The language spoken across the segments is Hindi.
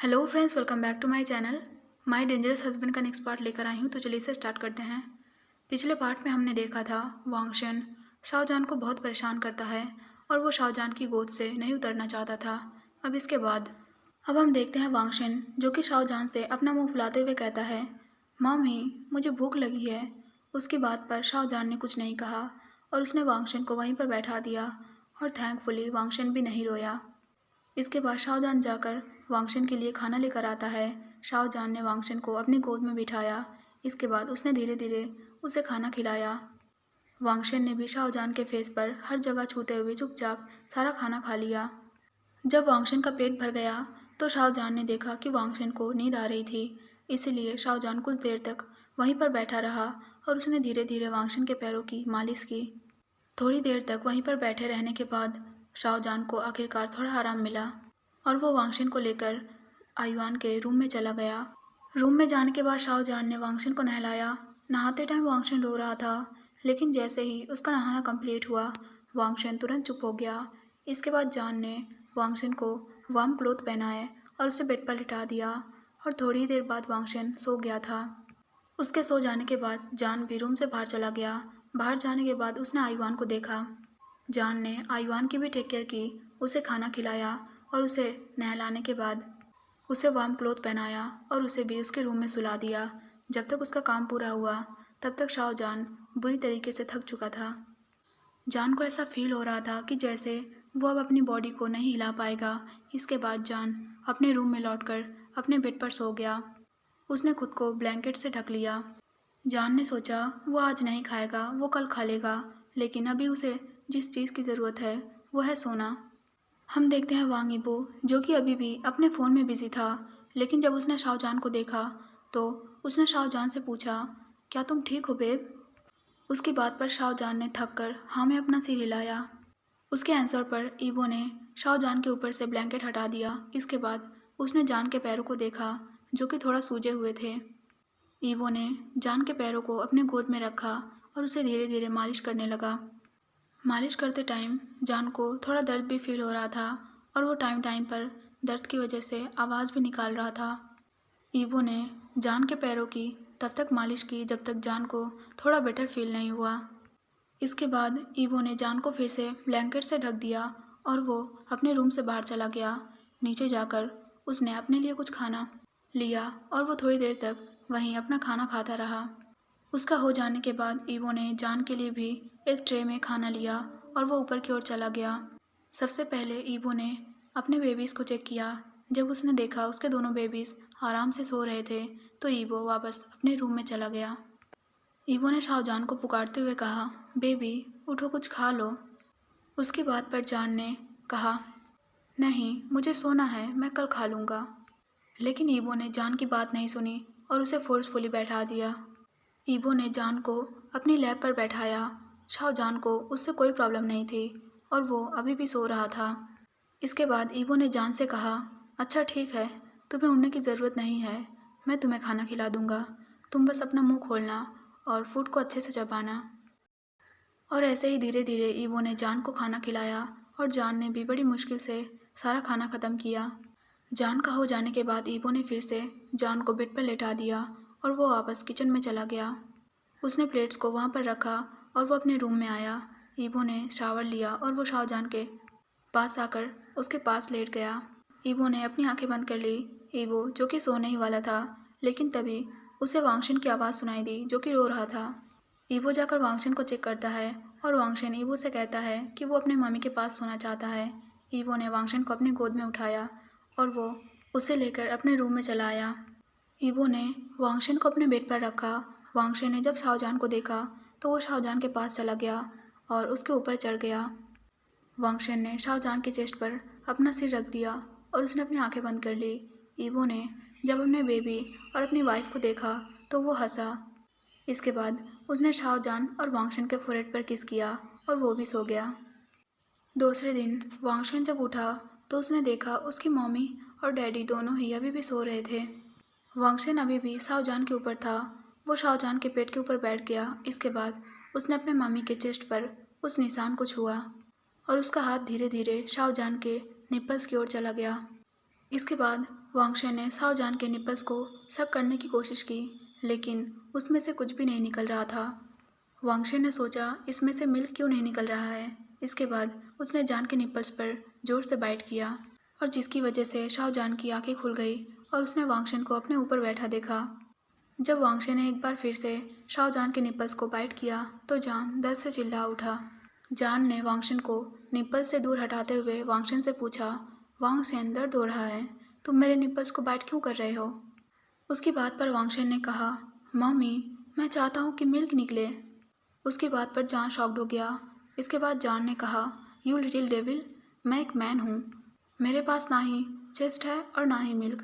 Hello friends, welcome back to my channel. My dangerous husband का नेक्स्ट पार्ट लेकर आई हूँ, तो चलिए इसे स्टार्ट करते हैं। पिछले पार्ट में हमने देखा था वांगशन शाहजहान को बहुत परेशान करता है और वो शाहजहान की गोद से नहीं उतरना चाहता था। अब हम देखते हैं वांगशन जो कि शाहजहान से अपना मुंह फुलाते हुए कहता है, मम्मी मुझे भूख लगी है। उसकी बात पर शाहजहान ने कुछ नहीं कहा और उसने वांगशन को वहीं पर बैठा दिया और थैंकफुली वांगशन भी नहीं रोया। इसके बाद शाहजहान जाकर वांगशन के लिए खाना लेकर आता है। शाहजहान ने वांगशन को अपनी गोद में बिठाया। इसके बाद उसने धीरे धीरे उसे खाना खिलाया। वांगशन ने भी शाहजहान के फेस पर हर जगह छूते हुए चुपचाप सारा खाना खा लिया। जब वांगशन का पेट भर गया तो शाहजहान ने देखा कि वांगशन को नींद आ रही थी, इसलिए शाहजहान कुछ देर तक वहीं पर बैठा रहा और उसने धीरे धीरे वांगशन के पैरों की मालिश की। थोड़ी देर तक वहीं पर बैठे रहने के बाद शाहजहान को आखिरकार थोड़ा आराम मिला और वो वांगशन को लेकर आयुआन के रूम में चला गया। रूम में जाने के बाद शाहजहान ने वांगशन को नहलाया। नहाते टाइम वांगशन रो रहा था, लेकिन जैसे ही उसका नहाना कंप्लीट हुआ वांगशन तुरंत चुप हो गया। इसके बाद जान ने वांगशन को वार्म क्लोथ पहनाए और उसे बेड पर लिटा दिया और थोड़ी देर बाद वांगशन सो गया था। उसके सो जाने के बाद जान भी रूम से बाहर चला गया। बाहर जाने के बाद उसने आयुआन को देखा। जान ने आयुआन की भी टेक केयर की, उसे खाना खिलाया और उसे नहलाने के बाद उसे वार्म क्लोथ पहनाया और उसे भी उसके रूम में सुला दिया। जब तक उसका काम पूरा हुआ तब तक शाहजहान बुरी तरीके से थक चुका था। जान को ऐसा फील हो रहा था कि जैसे वो अब अपनी बॉडी को नहीं हिला पाएगा। इसके बाद जान अपने रूम में लौटकर अपने बेड पर सो गया। उसने खुद को ब्लैंकेट से ढक लिया। जान ने सोचा वो आज नहीं खाएगा, वो कल खा लेगा, लेकिन अभी उसे जिस चीज़ की ज़रूरत है वो है सोना। हम देखते हैं वांग यीबो जो कि अभी भी अपने फ़ोन में बिजी था, लेकिन जब उसने शाहजहान को देखा तो उसने शाहजहान से पूछा, क्या तुम ठीक हो बेब? उसकी बात पर शाहजहान ने थक कर हाँ में अपना सिर हिलाया। उसके आंसर पर ईबो ने शाहजहान के ऊपर से ब्लैंकेट हटा दिया। इसके बाद उसने जान के पैरों को देखा जो कि थोड़ा सूजे हुए थे। ईबो ने जान के पैरों को अपने गोद में रखा और उसे धीरे धीरे मालिश करने लगा। मालिश करते टाइम जान को थोड़ा दर्द भी फील हो रहा था और वो टाइम टाइम पर दर्द की वजह से आवाज़ भी निकाल रहा था। ईबो ने जान के पैरों की तब तक मालिश की जब तक जान को थोड़ा बेटर फील नहीं हुआ। इसके बाद ईबो ने जान को फिर से ब्लैंकेट से ढक दिया और वो अपने रूम से बाहर चला गया। नीचे जाकर उसने अपने लिए कुछ खाना लिया और वो थोड़ी देर तक वहीं अपना खाना खाता रहा। उसका हो जाने के बाद ईवो ने जान के लिए भी एक ट्रे में खाना लिया और वो ऊपर की ओर चला गया। सबसे पहले ईवो ने अपने बेबीज़ को चेक किया। जब उसने देखा उसके दोनों बेबीज़ आराम से सो रहे थे तो ईवो वापस अपने रूम में चला गया। ईवो ने शाहजहान को पुकारते हुए कहा, बेबी उठो, कुछ खा लो। उसकी बात पर जान ने कहा, नहीं मुझे सोना है, मैं कल खा लूँगा। लेकिन ईवो ने जान की बात नहीं सुनी और उसे फोर्सफुली बैठा दिया। ईबो ने जान को अपनी लैब पर बैठाया। शाहजहान को उससे कोई प्रॉब्लम नहीं थी और वो अभी भी सो रहा था। इसके बाद ईबो ने जान से कहा, अच्छा ठीक है, तुम्हें उड़ने की ज़रूरत नहीं है, मैं तुम्हें खाना खिला दूँगा, तुम बस अपना मुंह खोलना और फूड को अच्छे से चबाना। और ऐसे ही धीरे धीरे ईबो ने जान को खाना खिलाया और जान ने भी बड़ी मुश्किल से सारा खाना ख़त्म किया। जान का हो जाने के बाद ईबो ने फिर से जान को बेड पर लेटा दिया और वो वापस किचन में चला गया। उसने प्लेट्स को वहाँ पर रखा और वो अपने रूम में आया। ईबो ने शावर लिया और वो शाहजहान के पास आकर उसके पास लेट गया। ईबो ने अपनी आंखें बंद कर ली। ईबो जो कि सोने ही वाला था, लेकिन तभी उसे वांगशन की आवाज़ सुनाई दी जो कि रो रहा था। ईबो जाकर वांगशन को चेक करता है और वांगशन ईबो से कहता है कि वो अपने मम्मी के पास सोना चाहता है। ईबो ने वांगशन को अपनी गोद में उठाया और वो उसे लेकर अपने रूम में चला आया। ईबो ने वांगशन को अपने बेड पर रखा। वांगशन ने जब शाहजहान को देखा तो वो शाहजहान के पास चला गया और उसके ऊपर चढ़ गया। वांगशन ने शाहजहान के चेस्ट पर अपना सिर रख दिया और उसने अपनी आंखें बंद कर ली। ईबो ने जब अपने बेबी और अपनी वाइफ को देखा तो वो हंसा। इसके बाद उसने शाहजहान और वांगशन के फोrehead पर किस किया और वो भी सो गया। दूसरे दिन वांगशन जब उठा तो उसने देखा उसकी मम्मी और डैडी दोनों ही अभी भी सो रहे थे। वांगशन अभी भी शाहजहान के ऊपर था। वो शाहजहान के पेट के ऊपर बैठ गया। इसके बाद उसने अपने मम्मी के चेस्ट पर उस निशान को छुआ और उसका हाथ धीरे धीरे शाहजहान के निप्पल्स की ओर चला गया। इसके बाद वांगशन ने शाओजान के निपल्स को सक करने की कोशिश की, लेकिन उसमें से कुछ भी नहीं निकल रहा था। वांगशन ने सोचा इसमें से मिल्क क्यों नहीं निकल रहा है। इसके बाद उसने जान के निपल्स पर जोर से बाइट किया और जिसकी वजह से शाओजान की आंखें खुल गई और उसने वांगशन को अपने ऊपर बैठा देखा। जब वांगशन ने एक बार फिर से शाओजान के निपल्स को बाइट किया तो जान दर्द से चिल्ला उठा। जान ने वांगशन को निपल्स से दूर हटाते हुए वांगशन से पूछा, वांगशन दर्द हो रहा है, तुम मेरे निपल्स को बाइट क्यों कर रहे हो? उसकी बात पर वांगशन ने कहा, मम्मी मैं चाहता हूँ कि मिल्क निकले। उसकी बात पर जान शॉक्ड हो गया। इसके बाद जान ने कहा, यू लिटिल डेविल, मैं एक मैन हूँ, मेरे पास ना ही चेस्ट है और ना ही मिल्क।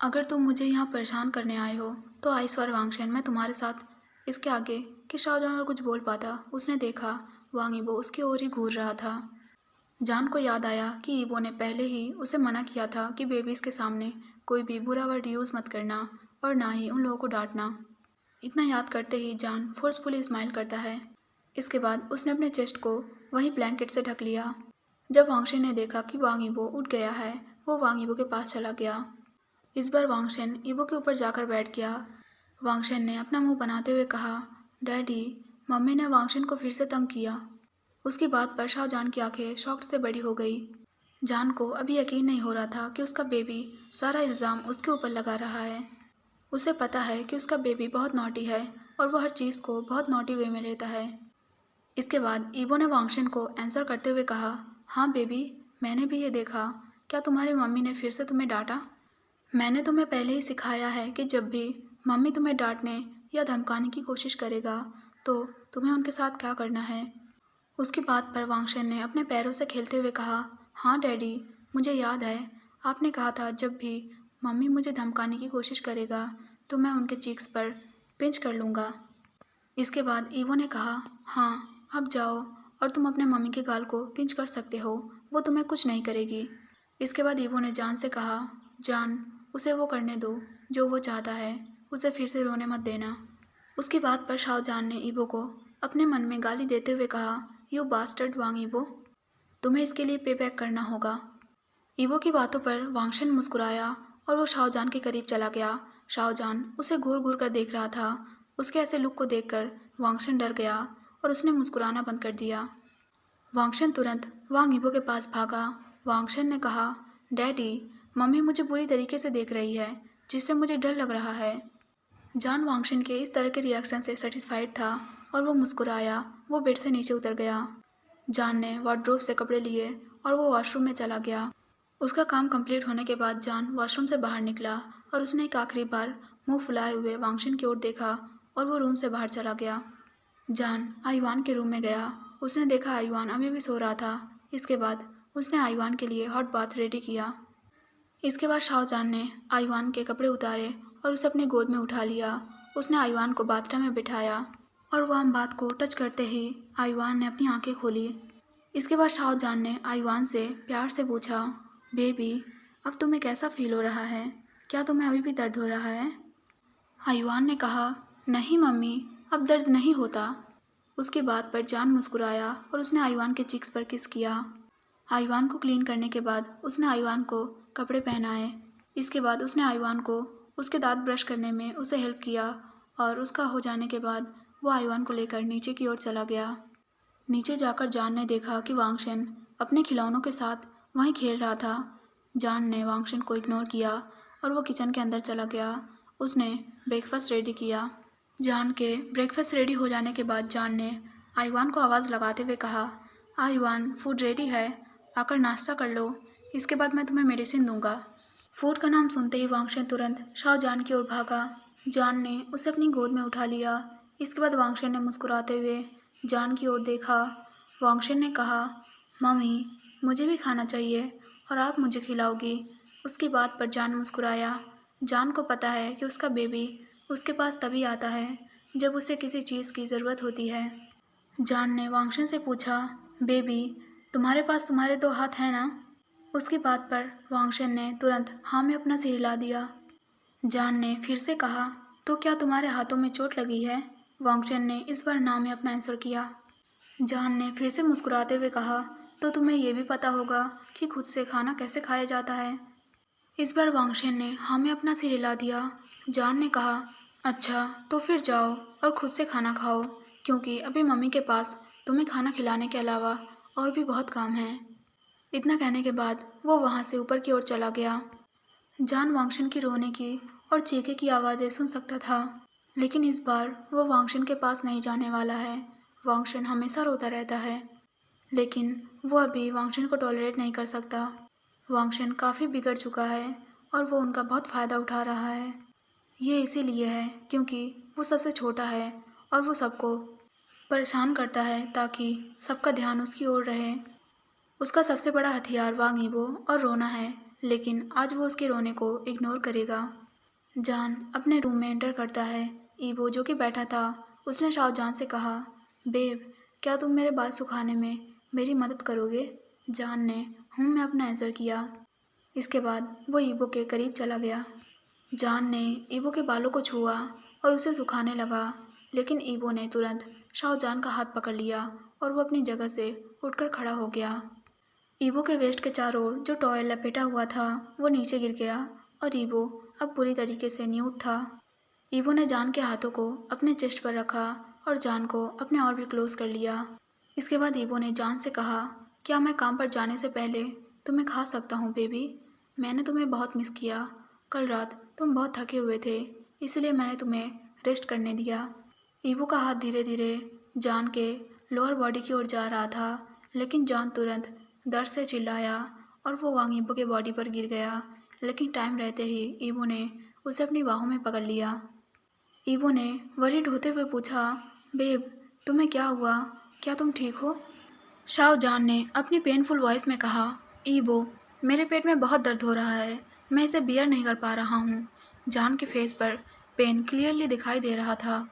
अगर तुम मुझे यहाँ परेशान करने आए हो तो आई स्वर वांगशन मैं तुम्हारे साथ। इसके आगे कि शाहजहां और कुछ बोल पाता, उसने देखा वांग ईबो उसकी ओर ही घूर रहा था। जान को याद आया कि ईबो ने पहले ही उसे मना किया था कि बेबीज़ के सामने कोई भी बुरा वर्ड यूज़ मत करना और ना ही उन लोगों को डांटना। इतना याद करते ही जान फोर्सफुली स्माइल करता है। इसके बाद उसने अपने चेस्ट को वहीं ब्लैंकेट से ढक लिया। जब वांगशन ने देखा कि वांग ईबो उठ गया है, वो वांग ईबो के पास चला गया। इस बार वांगशन ईबो के ऊपर जाकर बैठ गया। वांगशन ने अपना मुंह बनाते हुए कहा, डैडी, मम्मी ने वांगशन को फिर से तंग किया। उसकी बात पर शाहजान की आंखें शॉक से बड़ी हो गई। जान को अभी यकीन नहीं हो रहा था कि उसका बेबी सारा इल्ज़ाम उसके ऊपर लगा रहा है। उसे पता है कि उसका बेबी बहुत नॉटी है और वो हर चीज़ को बहुत नॉटी वे में लेता है। इसके बाद ईबो ने वांगशन को आंसर करते हुए कहा, हाँ बेबी, मैंने भी ये देखा। क्या तुम्हारी मम्मी ने फिर से तुम्हें डांटा? मैंने तुम्हें पहले ही सिखाया है कि जब भी मम्मी तुम्हें डांटने या धमकाने की कोशिश करेगा तो तुम्हें उनके साथ क्या करना है। उसकी बात पर वांगशन ने अपने पैरों से खेलते हुए कहा, हाँ डैडी, मुझे याद है, आपने कहा था जब भी मम्मी मुझे धमकाने की कोशिश करेगा तो मैं उनके चीक्स पर पिंच कर लूँगा। इसके बाद ईवो ने कहा, हाँ अब जाओ और तुम अपने मम्मी के गाल को पिंच कर सकते हो, वो तुम्हें कुछ नहीं करेगी। इसके बाद ईवो ने जान से कहा, जान, उसे वो करने दो जो वो चाहता है, उसे फिर से रोने मत देना। उसकी बात पर शाहजान ने ईबो को अपने मन में गाली देते हुए कहा, यू बास्टर्ड वांग ईबो, तुम्हें इसके लिए पे बैक करना होगा। ईबो की बातों पर वांगशन मुस्कुराया और वो शाहजान के करीब चला गया। शाहजान उसे घूर घूर कर देख रहा था। उसके ऐसे लुक को देखकर वांगशन डर गया और उसने मुस्कुराना बंद कर दिया। वांगशन तुरंत वांग ईबो के पास भागा। वांगशन ने कहा, डैडी, मम्मी मुझे बुरी तरीके से देख रही है, जिससे मुझे डर लग रहा है। जान वांगशन के इस तरह के रिएक्शन से सेटिस्फाइड था और वो मुस्कुराया। वो बेड से नीचे उतर गया। जान ने वार्डरोब से कपड़े लिए और वो वॉशरूम में चला गया। उसका काम कंप्लीट होने के बाद जान वॉशरूम से बाहर निकला और उसने एक आखिरी बार मुंह फुलाए हुए वांगशन की ओर देखा और वो रूम से बाहर चला गया। जान आईवान के रूम में गया। उसने देखा आईवान अभी भी सो रहा था। इसके बाद उसने आईवान के लिए हॉट बाथ रेडी किया। इसके बाद शाहजान ने आईवान के कपड़े उतारे और उसे अपनी गोद में उठा लिया। उसने आईवान को बाथटब में बिठाया और वार्म बाथ को टच करते ही आईवान ने अपनी आंखें खोली। इसके बाद शाहजान ने आईवान से प्यार से पूछा, बेबी, अब तुम्हें कैसा फील हो रहा है? क्या तुम्हें अभी भी दर्द हो रहा है? आईवान ने कहा, नहीं मम्मी, अब दर्द नहीं होता। उसकी बात पर जान मुस्कुराया और उसने आईवान के चिक्स पर किस किया। आईवान को क्लीन करने के बाद उसने आईवान को कपड़े पहनाए। इसके बाद उसने आईवान को उसके दांत ब्रश करने में उसे हेल्प किया और उसका हो जाने के बाद वो आईवान को लेकर नीचे की ओर चला गया। नीचे जाकर जान ने देखा कि वांगशन अपने खिलौनों के साथ वहीं खेल रहा था। जान ने वांगशन को इग्नोर किया और वो किचन के अंदर चला गया। उसने ब्रेकफास्ट रेडी किया। जान के ब्रेकफास्ट रेडी हो जाने के बाद जान ने आईवान को आवाज़ लगाते हुए कहा, आईवान, फूड रेडी है, आकर नाश्ता कर लो, इसके बाद मैं तुम्हें मेडिसिन दूंगा। फूड का नाम सुनते ही वांगशन तुरंत शाहजान की ओर भागा। जान ने उसे अपनी गोद में उठा लिया। इसके बाद वांगशन ने मुस्कुराते हुए जान की ओर देखा। वांगशन ने कहा, मम्मी, मुझे भी खाना चाहिए और आप मुझे खिलाओगी। उसकी बात पर जान मुस्कुराया। जान को पता है कि उसका बेबी उसके पास तभी आता है जब उसे किसी चीज़ की ज़रूरत होती है। जान ने वांगशन से पूछा, बेबी, तुम्हारे पास तुम्हारे 2 हाथ हैं ना? उसकी बात पर वांगशन ने तुरंत हाँ में अपना सिर हिला दिया। जान ने फिर से कहा, तो क्या तुम्हारे हाथों में चोट लगी है? वांगशन ने इस बार ना में अपना आंसर किया। जान ने फिर से मुस्कुराते हुए कहा, तो तुम्हें यह भी पता होगा कि खुद से खाना कैसे खाया जाता है? इस बार वांगशेन ने हमें अपना सिर हिला दिया। जान ने कहा, अच्छा तो फिर जाओ और खुद से खाना खाओ, क्योंकि अभी मम्मी के पास तुम्हें खाना खिलाने के अलावा और भी बहुत काम है। इतना कहने के बाद वो वहाँ से ऊपर की ओर चला गया। जान वांगशेन की रोने की और चीखे की आवाज़ें सुन सकता था, लेकिन इस बार वो वांगशेन के पास नहीं जाने वाला है। वांगशेन हमेशा रोता रहता है, लेकिन वो अभी वांगशेन को टॉलरेट नहीं कर सकता। वांगशेन काफ़ी बिगड़ चुका है और वो उनका बहुत फ़ायदा उठा रहा है। ये इसीलिए है क्योंकि वो सबसे छोटा है और वो सबको परेशान करता है ताकि सबका ध्यान उसकी ओर रहे। उसका सबसे बड़ा हथियार वांग ईबो और रोना है, लेकिन आज वो उसके रोने को इग्नोर करेगा। जान अपने रूम में एंटर करता है। ईबो जो कि बैठा था, उसने शाओजान से कहा, बेब क्या तुम मेरे बाल सुखाने में मेरी मदद करोगे? जान ने में अपना आंसर किया। इसके बाद वो ईबो के करीब चला गया। जान ने ईबो के बालों को छुआ और उसे सुखाने लगा, लेकिन ईबो ने तुरंत शाओजान का हाथ पकड़ लिया और वो अपनी जगह से उठकर खड़ा हो गया। ईबो के वेस्ट के चारों ओर जो टॉयल लपेटा हुआ था वो नीचे गिर गया और ईबो अब पूरी तरीके से न्यूड था। ईबो ने जान के हाथों को अपने चेस्ट पर रखा और जान को अपने और भी क्लोज कर लिया। इसके बाद ईबो ने जान से कहा, क्या मैं काम पर जाने से पहले तुम्हें खा सकता हूँ बेबी? मैंने तुम्हें बहुत मिस किया। कल रात तुम बहुत थके हुए थे, इसलिए मैंने तुम्हें रेस्ट करने दिया। ईबो का हाथ धीरे धीरे जान के लोअर बॉडी की ओर जा रहा था, लेकिन जान तुरंत दर्द से चिल्लाया और वो वांग ईबो के बॉडी पर गिर गया, लेकिन टाइम रहते ही ईबो ने उसे अपनी बाहों में पकड़ लिया। ईबो ने वरीड होते हुए पूछा, बेब तुम्हें क्या हुआ? क्या तुम ठीक हो? शाओ जान ने अपनी पेनफुल वॉइस में कहा, ईबो मेरे पेट में बहुत दर्द हो रहा है, मैं इसे बियर नहीं कर पा रहा हूँ। जान के फेस पर पेन क्लियरली दिखाई दे रहा था।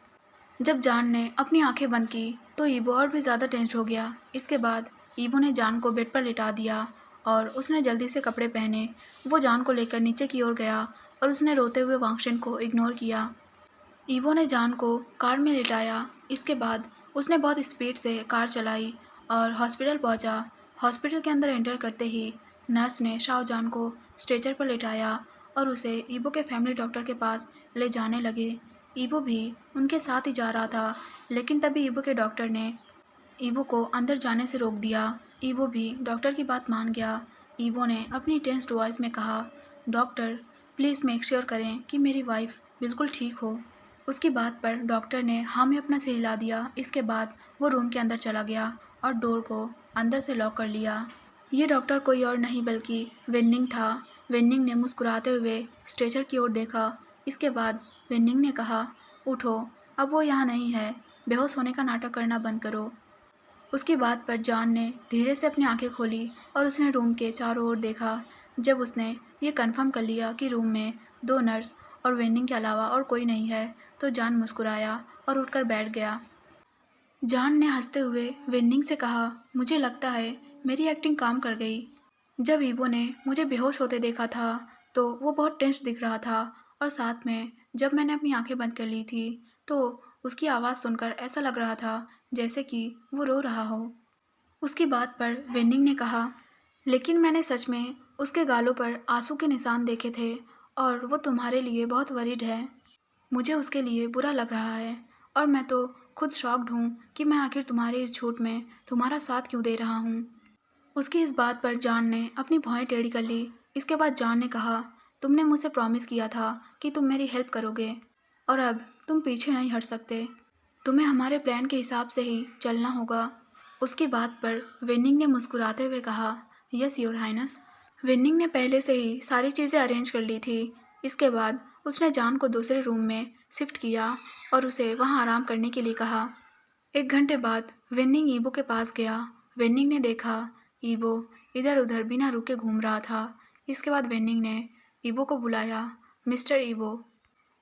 जब जान ने अपनी आंखें बंद की तो ईबो और भी ज़्यादा टेंस हो गया। इसके बाद ईबो ने जान को बेड पर लिटा दिया और उसने जल्दी से कपड़े पहने। वो जान को लेकर नीचे की ओर गया और उसने रोते हुए वांगशेन को इग्नोर किया। ईबो ने जान को कार में लिटाया। इसके बाद उसने बहुत स्पीड से कार चलाई और हॉस्पिटल पहुंचा। हॉस्पिटल के अंदर एंटर करते ही नर्स ने शाओजान को स्ट्रेचर पर लिटाया और उसे ईबो के फैमिली डॉक्टर के पास ले जाने लगे। ईबो भी उनके साथ ही जा रहा था, लेकिन तभी ईबो के डॉक्टर ने ईबो को अंदर जाने से रोक दिया। ईबो भी डॉक्टर की बात मान गया। ईबो ने अपनी टेंस्ड वॉइस में कहा, डॉक्टर प्लीज़ मेक श्योर करें कि मेरी वाइफ बिल्कुल ठीक हो। उसकी बात पर डॉक्टर ने हाँ में अपना सिर हिला दिया। इसके बाद वो रूम के अंदर चला गया और डोर को अंदर से लॉक कर लिया। ये डॉक्टर कोई और नहीं बल्कि वेन्निंग था। वेन्निंग ने मुस्कुराते हुए स्ट्रेचर की ओर देखा। इसके बाद वेन्निंग ने कहा, उठो, अब वो यहाँ नहीं है, बेहोश होने का नाटक करना बंद करो। उसकी बात पर जान ने धीरे से अपनी आंखें खोली और उसने रूम के चारों ओर देखा। जब उसने ये कंफर्म कर लिया कि रूम में 2 नर्स और वेन्निंग के अलावा और कोई नहीं है, तो जान मुस्कुराया और उठकर बैठ गया। जान ने हंसते हुए वेन्निंग से कहा, मुझे लगता है मेरी एक्टिंग काम कर गई। जब ईबो ने मुझे बेहोश होते देखा था तो वो बहुत टेंस दिख रहा था और साथ में जब मैंने अपनी आंखें बंद कर ली थी तो उसकी आवाज़ सुनकर ऐसा लग रहा था जैसे कि वो रो रहा हो। उसकी बात पर वेन्निंग ने कहा, लेकिन मैंने सच में उसके गालों पर आंसू के निशान देखे थे और वो तुम्हारे लिए बहुत वरीड है। मुझे उसके लिए बुरा लग रहा है और मैं तो खुद शॉक्ड हूँ कि मैं आखिर तुम्हारे इस झूठ में तुम्हारा साथ क्यों दे रहा हूँ। उसकी इस बात पर जान ने अपनी भौहें टेढ़ी कर ली। इसके बाद जान ने कहा, तुमने मुझसे प्रॉमिस किया था कि तुम मेरी हेल्प करोगे और अब तुम पीछे नहीं हट सकते। तुम्हें हमारे प्लान के हिसाब से ही चलना होगा। उसकी बात पर वेन्निंग ने मुस्कुराते हुए कहा, यस योर हाइनेस। वेन्निंग ने पहले से ही सारी चीज़ें अरेंज कर ली थी। इसके बाद उसने जान को दूसरे रूम में शिफ्ट किया और उसे वहाँ आराम करने के लिए कहा। 1 घंटे बाद वेन्निंग ईबो के पास गया। वेन्निंग ने देखा ईबो इधर उधर बिना रुके घूम रहा था। इसके बाद वेन्निंग ने ईबो को बुलाया, मिस्टर ईबो।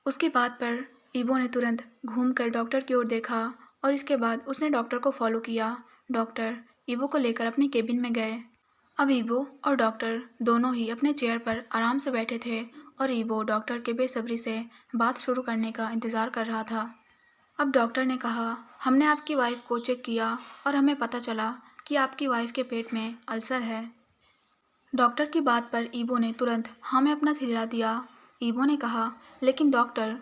उसकी बात पर ईबो ने तुरंत घूमकर डॉक्टर की ओर देखा और इसके बाद उसने डॉक्टर को फॉलो किया। डॉक्टर ईबो को लेकर अपनी केबिन में गए। अब ईबो और डॉक्टर दोनों ही अपने चेयर पर आराम से बैठे थे और ईबो डॉक्टर के बेसब्री से बात शुरू करने का इंतज़ार कर रहा था। अब डॉक्टर ने कहा, हमने आपकी वाइफ को चेक किया और हमें पता चला कि आपकी वाइफ के पेट में अल्सर है। डॉक्टर की बात पर ईबो ने तुरंत हाँ में अपना सिर हिला दिया। ईबो ने कहा, लेकिन डॉक्टर,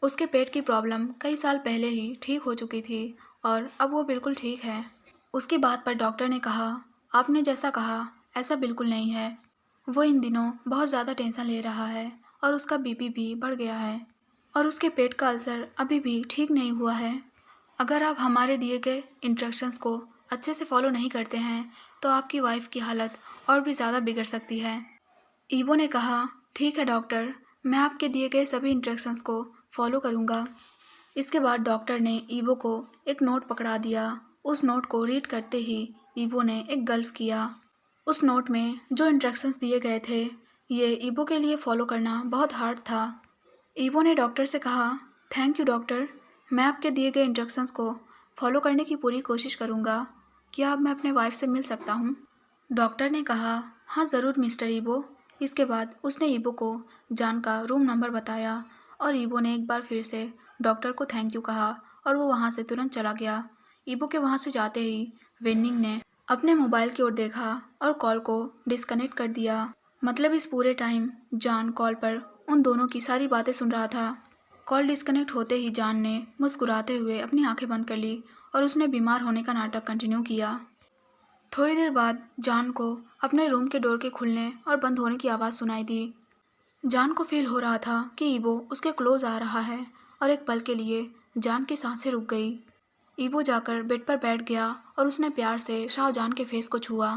उसके पेट की प्रॉब्लम कई साल पहले ही ठीक हो चुकी थी और अब वो बिल्कुल ठीक है। उसकी बात पर डॉक्टर ने कहा, आपने जैसा कहा ऐसा बिल्कुल नहीं है। वो इन दिनों बहुत ज़्यादा टेंशन ले रहा है और उसका बीपी भी बढ़ गया है और उसके पेट का अल्सर अभी भी ठीक नहीं हुआ है। अगर आप हमारे दिए गए इंस्ट्रक्शंस को अच्छे से फॉलो नहीं करते हैं तो आपकी वाइफ की हालत और भी ज़्यादा बिगड़ सकती है। ईबो ने कहा, ठीक है डॉक्टर, मैं आपके दिए गए सभी इंस्ट्रक्शंस को फॉलो करूँगा। इसके बाद डॉक्टर ने ईबो को एक नोट पकड़ा दिया। उस नोट को रीड करते ही ईबो ने एक गल्फ किया। उस नोट में जो इंस्ट्रक्शंस दिए गए थे ये ईबो के लिए फॉलो करना बहुत हार्ड था। ईबो ने डॉक्टर से कहा, थैंक यू डॉक्टर, मैं आपके दिए गए इंस्ट्रक्शंस को फॉलो करने की पूरी कोशिश करूँगा। क्या अब मैं अपने वाइफ से मिल सकता हूँ? डॉक्टर ने कहा, हाँ ज़रूर मिस्टर ईबो। इसके बाद उसने ईबो को जान का रूम नंबर बताया और ईबो ने एक बार फिर से डॉक्टर को थैंक यू कहा और वो वहाँ से तुरंत चला गया। ईबो के वहाँ से जाते ही वेनिंग ने अपने मोबाइल की ओर देखा और कॉल को डिस्कनेक्ट कर दिया। मतलब इस पूरे टाइम जान कॉल पर उन दोनों की सारी बातें सुन रहा था। कॉल डिस्कनेक्ट होते ही जान ने मुस्कुराते हुए अपनी आंखें बंद कर ली और उसने बीमार होने का नाटक कंटिन्यू किया। थोड़ी देर बाद जान को अपने रूम के डोर के खुलने और बंद होने की आवाज़ सुनाई दी। जान को फील हो रहा था कि ईबो उसके क्लोज आ रहा है और एक पल के लिए जान की सांसें रुक गई। ईबो जाकर बेड पर बैठ गया और उसने प्यार से शाहजान के फेस को छुआ।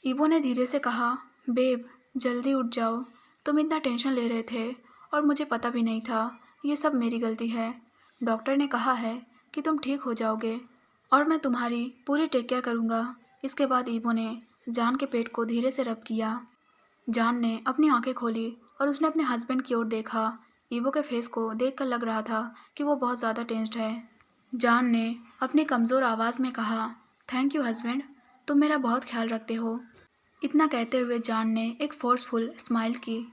ईबो ने धीरे से कहा, बेब जल्दी उठ जाओ, तुम इतना टेंशन ले रहे थे और मुझे पता भी नहीं था, ये सब मेरी गलती है। डॉक्टर ने कहा है कि तुम ठीक हो जाओगे और मैं तुम्हारी पूरी टेक केयर करूँगा। इसके बाद ईबो ने जान के पेट को धीरे से रब किया। जान ने अपनी आंखें खोली और उसने अपने हस्बैंड की ओर देखा। ईबो के फेस को देखकर लग रहा था कि वो बहुत ज़्यादा टेंस्ड है। जान ने अपनी कमज़ोर आवाज़ में कहा, थैंक यू हस्बैंड, तुम मेरा बहुत ख्याल रखते हो। इतना कहते हुए जान ने एक फोर्सफुल स्माइल की।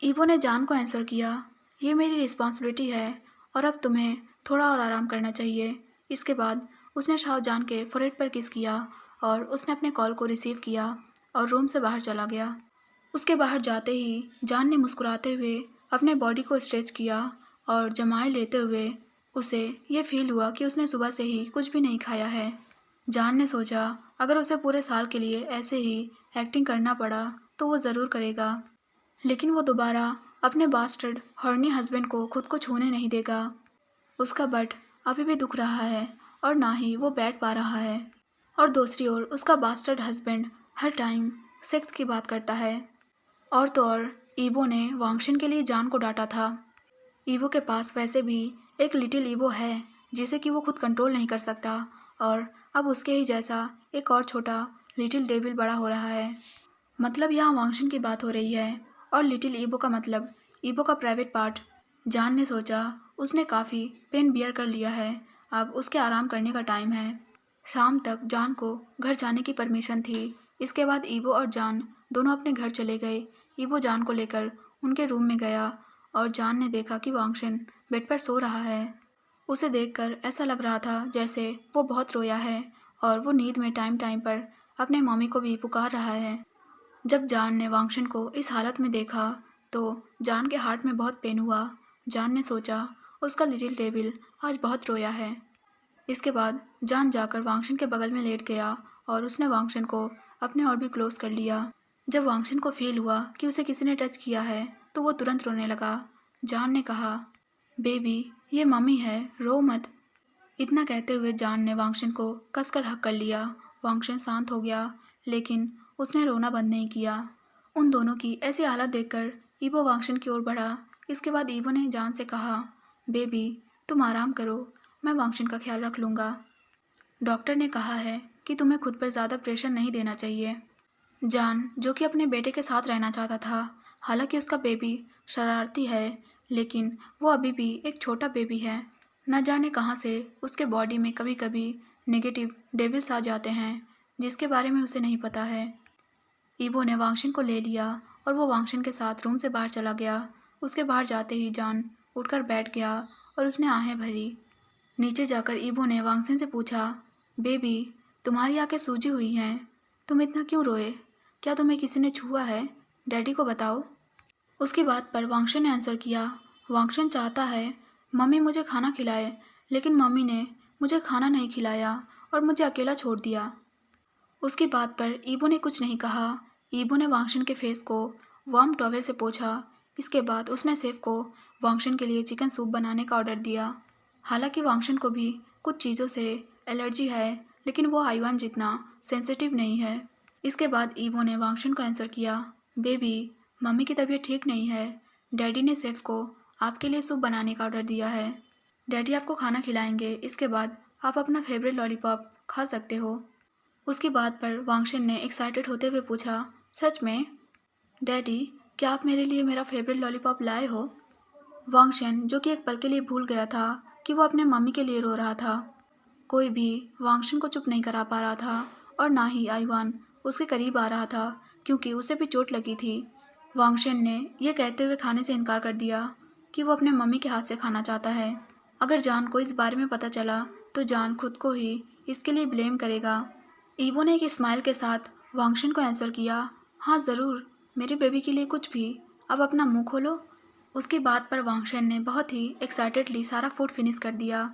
ईबो ने जान को आंसर किया, ये मेरी रिस्पॉन्सिबिलिटी है और अब तुम्हें थोड़ा और आराम करना चाहिए। इसके बाद उसने शाहजान के फोrehead पर किस किया और उसने अपने कॉल को रिसीव किया और रूम से बाहर चला गया। उसके बाहर जाते ही जान ने मुस्कुराते हुए अपने बॉडी को स्ट्रेच किया और जमाए लेते हुए उसे ये फील हुआ कि उसने सुबह से ही कुछ भी नहीं खाया है। जान ने सोचा अगर उसे पूरे साल के लिए ऐसे ही एक्टिंग करना पड़ा तो वो ज़रूर करेगा, लेकिन वो दोबारा अपने बास्टर्ड हॉर्नी हस्बैंड को खुद को छूने नहीं देगा। उसका बट अभी भी दुख रहा है और ना ही वो बैठ पा रहा है और दूसरी ओर उसका बास्टर्ड हस्बैंड हर टाइम सेक्स की बात करता है। और तो और ईबो ने वांगशन के लिए जान को डांटा था। ईबो के पास वैसे भी एक लिटिल ईबो है जिसे कि वो खुद कंट्रोल नहीं कर सकता और अब उसके ही जैसा एक और छोटा लिटिल डेविल बड़ा हो रहा है। मतलब यहाँ वांगशन की बात हो रही है और लिटिल ईबो का मतलब ईबो का प्राइवेट पार्ट। जान ने सोचा उसने काफ़ी पेन बियर कर लिया है, अब उसके आराम करने का टाइम है। शाम तक जान को घर जाने की परमिशन थी। इसके बाद ईबो और जान दोनों अपने घर चले गए। ईबो जान को लेकर उनके रूम में गया और जान ने देखा कि वांगशन बेड पर सो रहा है। उसे देखकर ऐसा लग रहा था जैसे वो बहुत रोया है और वो नींद में टाइम टाइम पर अपने मम्मी को भी पुकार रहा है। जब जान ने वांगशन को इस हालत में देखा तो जान के हार्ट में बहुत पेन हुआ। जान ने सोचा उसका लिटिल डेविल आज बहुत रोया है। इसके बाद जान जाकर वांगशन के बगल में लेट गया और उसने वांगशन को अपने और भी क्लोज कर लिया। जब वांगशन को फील हुआ कि उसे किसी ने टच किया है तो वो तुरंत रोने लगा। जान ने कहा, बेबी ये मम्मी है, रो मत। इतना कहते हुए जान ने वांगशन को कसकर हक कर लिया। वांगशन शांत हो गया लेकिन उसने रोना बंद नहीं किया। उन दोनों की ऐसी हालत देखकर ईबो वांगशन की ओर बढ़ा। इसके बाद ईबो ने जान से कहा, बेबी तुम आराम करो, मैं वांगशन का ख्याल रख लूँगा। डॉक्टर ने कहा है कि तुम्हें खुद पर ज़्यादा प्रेशर नहीं देना चाहिए। जान जो कि अपने बेटे के साथ रहना चाहता था, हालांकि उसका बेबी शरारती है लेकिन वो अभी भी एक छोटा बेबी है। न जाने कहाँ से उसके बॉडी में कभी कभी नेगेटिव डेविल्स आ जाते हैं जिसके बारे में उसे नहीं पता है। ईबो ने वांगशन को ले लिया और वो वांगशन के साथ रूम से बाहर चला गया। उसके बाहर जाते ही जान उठकर बैठ गया और उसने आहें भरी। नीचे जाकर ईबो ने वांगशन से पूछा, बेबी तुम्हारी आंखें सूजी हुई हैं, तुम इतना क्यों रोए? क्या तुम्हें किसी ने छुआ है? डैडी को बताओ। उसकी बात पर वांगशन ने आंसर किया, वांगशन चाहता है मम्मी मुझे खाना खिलाए, लेकिन मम्मी ने मुझे खाना नहीं खिलाया और मुझे अकेला छोड़ दिया। उसकी बात पर ईबो ने कुछ नहीं कहा। ईबो ने वांगशन के फेस को वार्म टॉवेल से पोंछा। इसके बाद उसने शेफ को वांगशन के लिए चिकन सूप बनाने का ऑर्डर दिया। हालांकि वांगशन को भी कुछ चीज़ों से एलर्जी है, लेकिन वो आइवान जितना सेंसिटिव नहीं है। इसके बाद ईबो ने वांगशन को आंसर किया, बेबी मम्मी की तबीयत ठीक नहीं है। डैडी ने शेफ को आपके लिए सूप बनाने का ऑर्डर दिया है। डैडी आपको खाना खिलाएंगे, इसके बाद आप अपना फेवरेट लॉलीपॉप खा सकते हो। उसकी बात पर वांगशन ने एक्साइटेड होते हुए पूछा, सच में? डैडी क्या आप मेरे लिए मेरा फेवरेट लॉलीपॉप लाए हो? वांगशन, जो कि एक पल के लिए भूल गया था कि वो अपने मम्मी के लिए रो रहा था। कोई भी वांगशन को चुप नहीं करा पा रहा था और ना ही आइवान उसके करीब आ रहा था, क्योंकि उसे भी चोट लगी थी। वांगशन ने यह कहते हुए खाने से इनकार कर दिया कि वो अपने मम्मी के हाथ से खाना चाहता है। अगर जान को इस बारे में पता चला तो जान खुद को ही इसके लिए ब्लेम करेगा। ईबो ने एक स्माइल के साथ वांगशन को आंसर किया, हाँ ज़रूर, मेरी बेबी के लिए कुछ भी। अब अपना मुंह खोलो। उसकी बात पर वांगशन ने बहुत ही एक्साइटेडली सारा फूड फिनिश कर दिया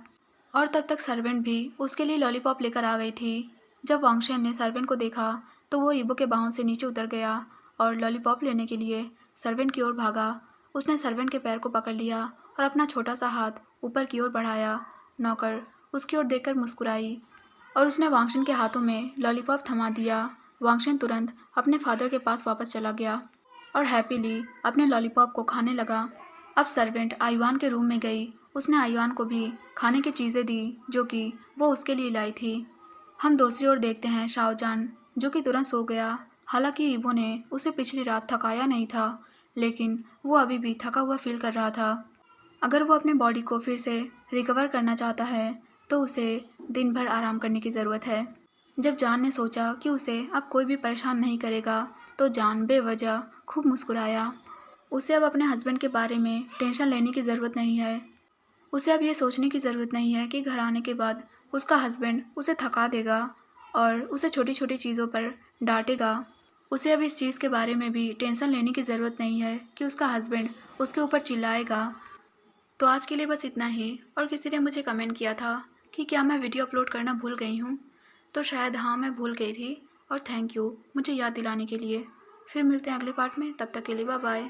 और तब तक सर्वेंट भी उसके लिए लॉलीपॉप लेकर आ गई थी। जब वांगशन ने सर्वेंट को देखा तो वो ईबो के बाहों से नीचे उतर गया और लॉलीपॉप लेने के लिए सर्वेंट की ओर भागा। उसने सर्वेंट के पैर को पकड़ लिया और अपना छोटा सा हाथ ऊपर की ओर बढ़ाया। नौकर उसकी ओर देखकर मुस्कुराई और उसने वांगशन के हाथों में लॉलीपॉप थमा दिया। वांगशन तुरंत अपने फादर के पास वापस चला गया और हैप्पीली अपने लॉलीपॉप को खाने लगा। अब सर्वेंट आइवान के रूम में गई। उसने आइवान को भी खाने की चीज़ें दी जो कि वो उसके लिए लाई थी। हम दूसरी ओर देखते हैं शाओजान, जो कि तुरंत सो गया। हालांकि ईबो ने उसे पिछली रात थकाया नहीं था, लेकिन वो अभी भी थका हुआ फील कर रहा था। अगर वो अपने बॉडी को फिर से रिकवर करना चाहता है तो उसे दिन भर आराम करने की ज़रूरत है। जब जान ने सोचा कि उसे अब कोई भी परेशान नहीं करेगा तो जान बेवजह खूब मुस्कुराया। उसे अब अपने हस्बैंड के बारे में टेंशन लेने की ज़रूरत नहीं है। उसे अब ये सोचने की ज़रूरत नहीं है कि घर आने के बाद उसका हस्बैंड उसे थका देगा और उसे छोटी छोटी चीज़ों पर डांटेगा। उसे अब इस चीज़ के बारे में भी टेंशन लेने की ज़रूरत नहीं है कि उसका हस्बैंड उसके ऊपर चिल्लाएगा। तो आज के लिए बस इतना ही। और किसी ने मुझे कमेंट किया था कि क्या मैं वीडियो अपलोड करना भूल गई हूँ, तो शायद हाँ, मैं भूल गई थी और थैंक यू मुझे याद दिलाने के लिए। फिर मिलते हैं अगले पार्ट में, तब तक के लिए बाय बाय।